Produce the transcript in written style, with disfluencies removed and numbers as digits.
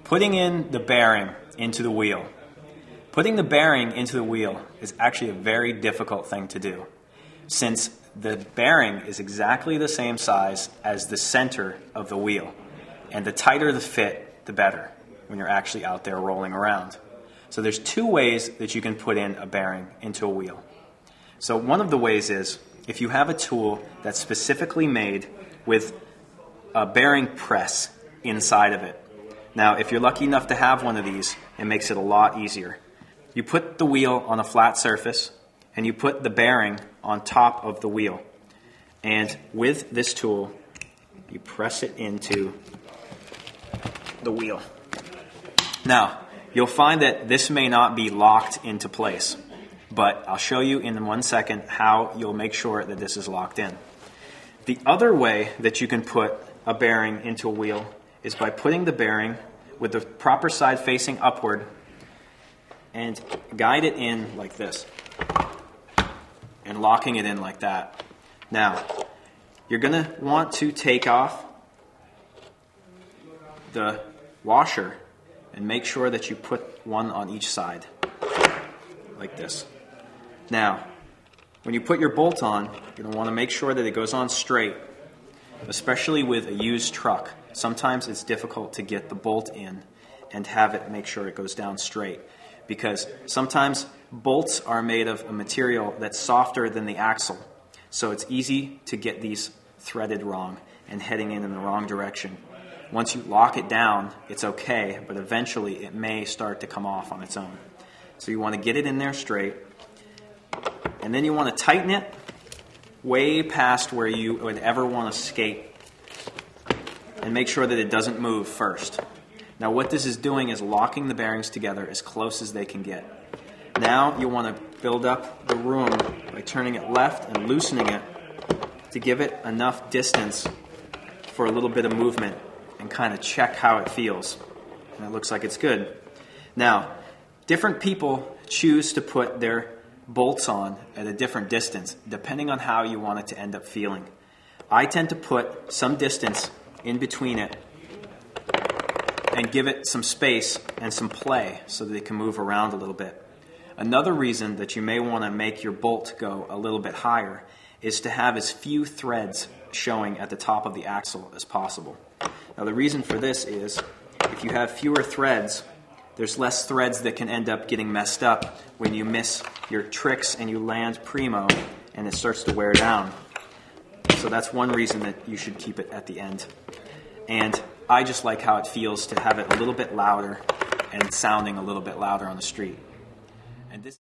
Putting in the bearing into the wheel. Putting the bearing into the wheel is actually a very difficult thing to do, since the bearing is exactly the same size as the center of the wheel, and the tighter the fit, the better when you're actually out there rolling around. So there's two ways that you can put in a bearing into a wheel. So one of the ways is if you have a tool that's specifically made with a bearing press inside of it. Now, if you're lucky enough to have one of these, it makes it a lot easier. You put the wheel on a flat surface, and you put the bearing on top of the wheel. And with this tool, you press it into the wheel. Now, you'll find that this may not be locked into place, but I'll show you in 1 second how you'll make sure that this is locked in. The other way that you can put a bearing into a wheel is by putting the bearing with the proper side facing upward and guide it in like this and locking it in like that. Now, you're going to want to take off the washer and make sure that you put one on each side like this. Now, when you put your bolt on, you're going to want to make sure that it goes on straight, especially with a used truck. Sometimes it's difficult to get the bolt in and have it make sure it goes down straight, because sometimes bolts are made of a material that's softer than the axle. So it's easy to get these threaded wrong and heading in the wrong direction. Once you lock it down, it's okay, but eventually it may start to come off on its own. So you want to get it in there straight, and then you want to tighten it way past where you would ever want to skate, and make sure that it doesn't move first. Now what this is doing is locking the bearings together as close as they can get. Now you want to build up the room by turning it left and loosening it to give it enough distance for a little bit of movement and kind of check how it feels. And it looks like it's good. Now, different people choose to put their bolts on at a different distance depending on how you want it to end up feeling. I tend to put some distance in between it and give it some space and some play so that it can move around a little bit. Another reason that you may want to make your bolt go a little bit higher is to have as few threads showing at the top of the axle as possible. Now the reason for this is if you have fewer threads, there's less threads that can end up getting messed up when you miss your tricks and you land primo and it starts to wear down. So that's one reason that you should keep it at the end. And I just like how it feels to have it a little bit louder and sounding a little bit louder on the street. And this